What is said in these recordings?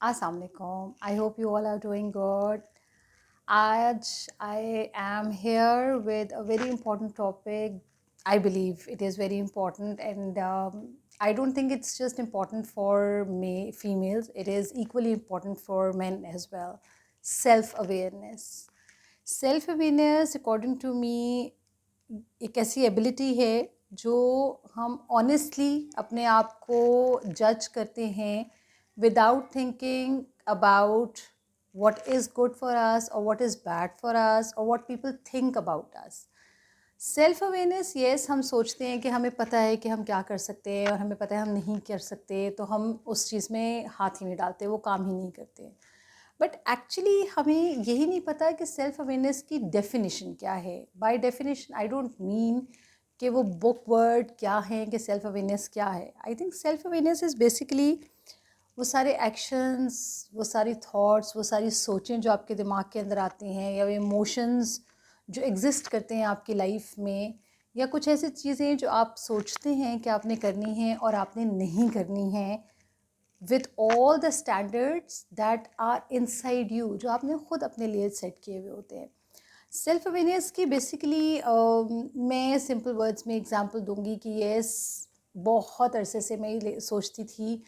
अस्सलाम वालेकुम. I hope you all are doing good. आज I am here with a very important topic. I believe it is very important, and I don't think it's just important for females. It is equally important for men as well. Self-awareness. Self-awareness, according to me, एक ऐसी ability है जो हम honestly अपने आप को जज करते हैं without thinking about what is good for us or what is bad for us or what people think about us. Self awareness, yes, हम सोचते हैं कि हमें पता है कि हम क्या कर सकते हैं और हमें पता है हम नहीं कर सकते, तो हम उस चीज़ में हाथ ही नहीं डालते, वो काम ही नहीं करते. बट एक्चुअली हमें यही नहीं पता कि सेल्फ अवेयरनेस की डेफिनेशन क्या है. By definition I don't mean कि वो बुक वर्ड क्या है कि सेल्फ अवेयरनेस क्या है. I think self awareness is basically वो सारे एक्शंस, वो सारी थॉट्स, वो सारी सोचें जो आपके दिमाग के अंदर आती हैं, या वो इमोशंस जो एग्जिस्ट करते हैं आपकी लाइफ में, या कुछ ऐसी चीज़ें जो आप सोचते हैं कि आपने करनी है और आपने नहीं करनी है, with all the standards that are inside you, जो आपने खुद अपने लिए सेट किए हुए होते हैं. सेल्फ अवेयरनेस की बेसिकली मैं सिंपल वर्ड्स में एग्जांपल दूंगी कि यस, बहुत अरसे से मैं ये सोचती थी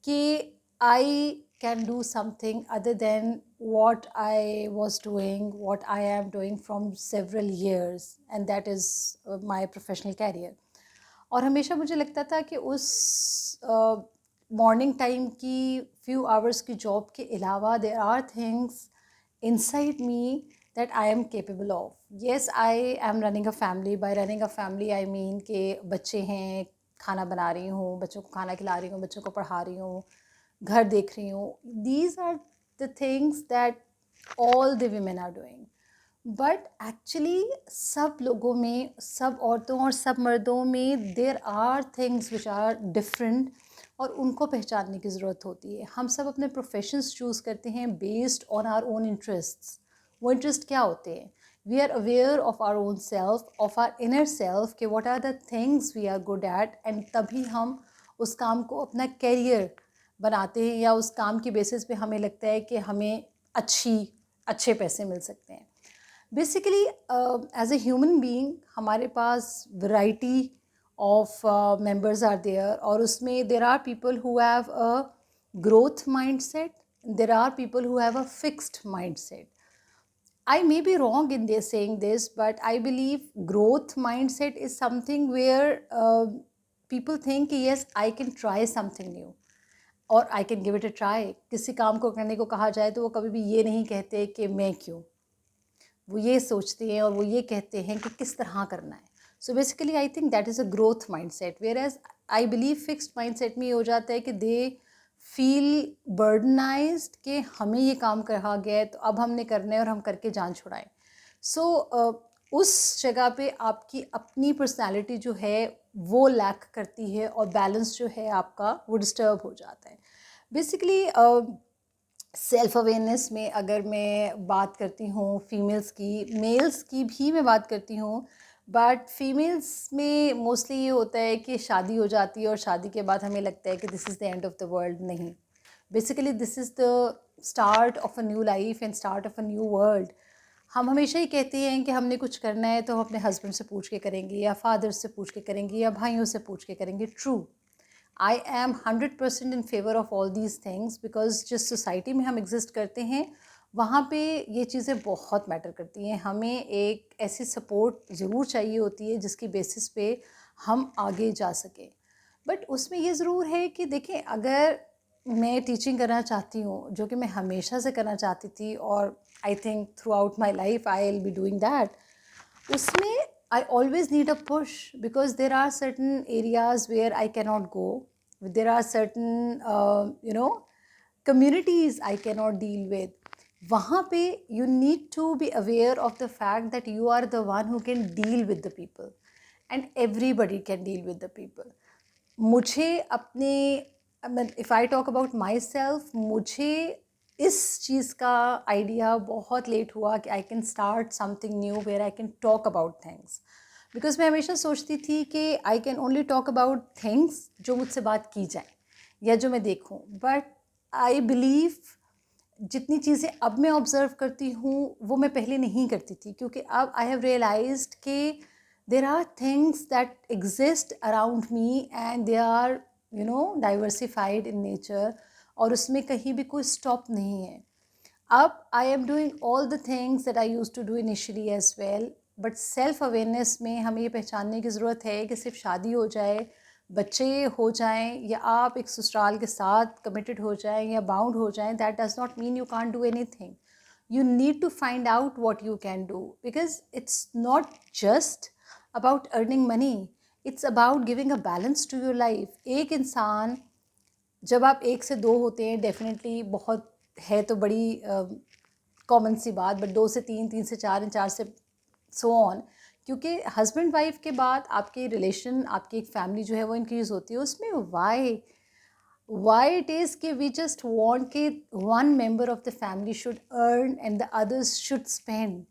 कि I can do something other than what I was doing, what I am doing from several years, and that is my professional career. और हमेशा मुझे लगता था कि उस मॉर्निंग टाइम की फ्यू आवर्स की जॉब के अलावा there are things inside me that I am capable of. Yes, I am running a family. By running a family, I mean कि बच्चे हैं, खाना बना रही हूँ, बच्चों को खाना खिला रही हूँ, बच्चों को पढ़ा रही हूँ, घर देख रही हूँ. These are the things that all the women are doing. But actually सब लोगों में, सब औरतों और सब मर्दों में there are things which are different, और उनको पहचानने की ज़रूरत होती है. हम सब अपने प्रोफेशंस चूज़ करते हैं based on our own interests. वो इंटरेस्ट क्या होते हैं? We are aware of our own self, of our inner self, कि what are the things we are good at, and तभी हम उस काम को अपना कैरियर बनाते हैं, या उस काम की बेसिस पे हमें लगता है कि हमें अच्छे पैसे मिल सकते हैं. Basically as a human being हमारे पास variety of members are there, और उसमें there are people who have a growth mindset, there are people who have a fixed mindset. I may be wrong in this saying this, but I believe growth mindset is something where people think yes, I can try something new or I can give it a try. किसी काम को करने को कहा जाए तो वो कभी भी ये नहीं कहते कि मैं क्यों, वो ये सोचते हैं और वो ये कहते हैं कि किस तरह करना है. So basically I think that is a growth mindset, whereas I believe fixed mindset में ये हो जाता है कि दे फील बर्डनाइज्ड कि हमें ये काम कहा गया है तो अब हमने करना है और हम करके जान छुड़ाएं. सो उस जगह पे आपकी अपनी पर्सनालिटी जो है वो लैक करती है, और बैलेंस जो है आपका वो डिस्टर्ब हो जाता है. बेसिकली सेल्फ अवेयरनेस में अगर मैं बात करती हूँ फीमेल्स की, मेल्स की भी मैं बात करती हूँ, बट फीमेल्स में मोस्टली ये होता है कि शादी हो जाती है और शादी के बाद हमें लगता है कि this is the end of the world. नहीं, basically this is the start of a new life and start of a new world. हम हमेशा ही कहते हैं कि हमने कुछ करना है तो हम अपने हस्बैंड से पूछ के करेंगे, या फादर से पूछ के करेंगे, या भाइयों से पूछ के करेंगे. True, I am 100% in favour of all these things, because जिस सोसाइटी में हम एग्जिस्ट करते हैं वहाँ पे ये चीज़ें बहुत मैटर करती हैं. हमें एक ऐसी सपोर्ट ज़रूर चाहिए होती है जिसकी बेसिस पे हम आगे जा सकें. बट उसमें ये ज़रूर है कि देखें, अगर मैं टीचिंग करना चाहती हूँ, जो कि मैं हमेशा से करना चाहती थी, और I think through out my life I will be doing that, उसमें I always need a push, because there are certain areas where I cannot go. There are certain communities I cannot deal with. वहाँ पे you need to be aware of the fact that you are the one who can deal with the people, and everybody can deal with the people. मुझे अपने if I talk about myself, मुझे इस चीज़ का idea बहुत late हुआ कि I can start something new where I can talk about things. Because मैं हमेशा सोचती थी कि I can only talk about things जो मुझसे बात की जाए या जो मैं देखूं. बट आई बिलीव जितनी चीज़ें अब मैं ऑब्ज़र्व करती हूँ वो मैं पहले नहीं करती थी, क्योंकि अब आई हैव रियलाइज्ड कि there are things that exist around me and they are diversified in nature, और उसमें कहीं भी कोई स्टॉप नहीं है. अब I am doing all the things that I use to do initially as well, but self awareness में हमें ये पहचानने की ज़रूरत है कि सिर्फ शादी हो जाए, बच्चे हो जाएं, या आप एक ससुराल के साथ कमिटेड हो जाएं या बाउंड हो जाएं, that does not mean you can't do anything. You need to find out what you can do, because it's not just about earning money, it's about giving a balance to your life. एक इंसान, जब आप 1 से 2 होते हैं, definitely बहुत है तो बड़ी कॉमन सी बात, बट 2 से 3, 3 से 4 एंड 4 से सो ऑन, क्योंकि हस्बैंड वाइफ के बाद आपके रिलेशन, आपकी एक फैमिली जो है वो इंक्रीज़ होती है. उसमें वाई इट इज़ कि वी जस्ट वॉन्ट कि one member of the family should earn and the others should spend.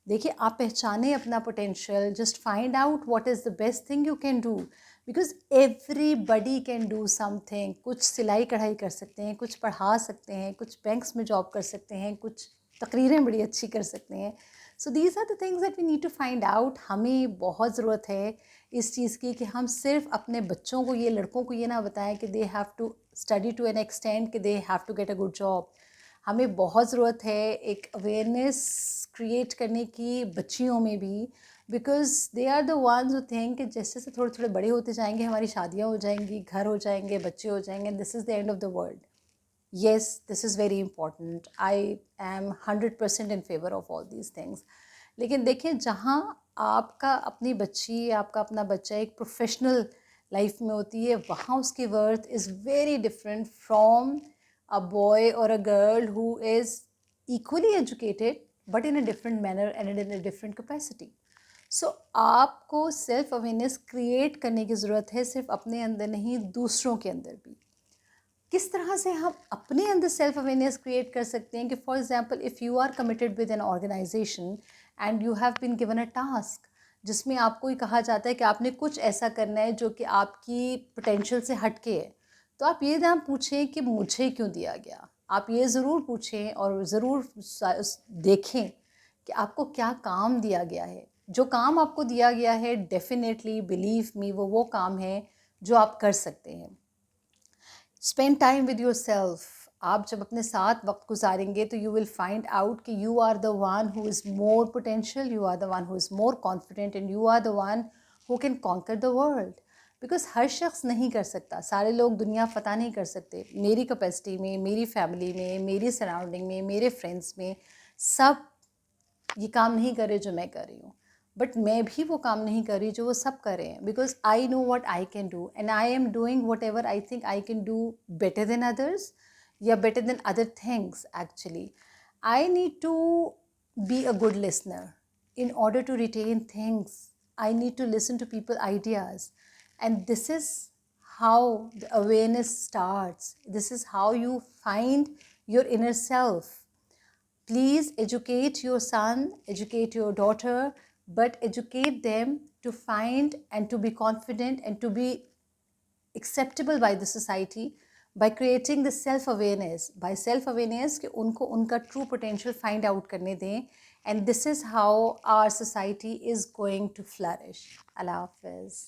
देखिए, आप पहचाने अपना potential, just find out what is the best thing you can do, because everybody can do something. कुछ सिलाई कढ़ाई कर सकते हैं, कुछ पढ़ा सकते हैं, कुछ बैंक्स में जॉब कर सकते हैं, कुछ तकरीरें बड़ी अच्छी कर सकते हैं. So these are the things that we need to find out. हमें बहुत ज़रूरत है इस चीज़ की कि हम सिर्फ अपने बच्चों को, ये लड़कों को ये ना बताएं कि they have to study to an extent, कि they have to get a good job. हमें बहुत ज़रूरत है एक अवेयरनेस क्रिएट करने की बच्चियों में भी, because they are the ones who think कि जैसे जैसे थोड़े थोड़े बड़े होते जाएंगे हमारी शादियाँ हो जाएंगी, घर हो जाएंगे, बच्चे हो जाएंगे, this is the end of the world. Yes, this is very important. I am 100% in favor of all these things. लेकिन देखिए, जहाँ आपका अपनी बच्ची, आपका अपना बच्चा एक प्रोफेशनल लाइफ में होती है, वहाँ उसकी worth is very different from a boy और a girl who is equally educated but in a different manner and in a different capacity. So आपको सेल्फ अवेयरनेस क्रिएट करने की ज़रूरत है, सिर्फ अपने अंदर नहीं, दूसरों के अंदर भी. किस तरह से हम अपने अंदर सेल्फ अवेयरनेस क्रिएट कर सकते हैं कि for example if you are committed with an organization and you have been given a task, जिसमें आपको ही कहा जाता है कि आपने कुछ ऐसा करना है जो कि आपकी पोटेंशियल से हटके है, तो आप ये ना पूछें कि मुझे क्यों दिया गया. आप ये ज़रूर पूछें और ज़रूर देखें कि आपको क्या काम दिया गया है. जो काम आपको दिया गया है, डेफिनेटली बिलीव मी, वो काम है जो आप कर सकते हैं. Spend time with yourself. आप जब अपने साथ वक्त गुजारेंगे तो यू विल फाइंड आउट कि you are the one who is more potential, you are the one who is more confident, and you are the one who can conquer the world. Because हर शख्स नहीं कर सकता, सारे लोग दुनिया फ़तह नहीं कर सकते. मेरी कैपेसिटी में, मेरी फैमिली में, मेरी सराउंडिंग में, मेरे फ्रेंड्स में, सब ये काम नहीं कर रहे जो मैं कर रही हूँ, बट मैं भी वो काम नहीं कर रही जो वो सब कर रहे हैं. Because I know what I can do and I am doing what ever I think I can do better than others, या better than other things. Actually, I need to be a good listener. In order to retain things, I need to listen to people's ideas, and this is how the awareness starts. This is how you find your inner self. Please educate your son, educate your daughter, but educate them to find and to be confident and to be acceptable by the society by creating the self-awareness. By self-awareness कि उनको उनका true potential find out करने दें, and this is how our society is going to flourish. Allah Hafiz.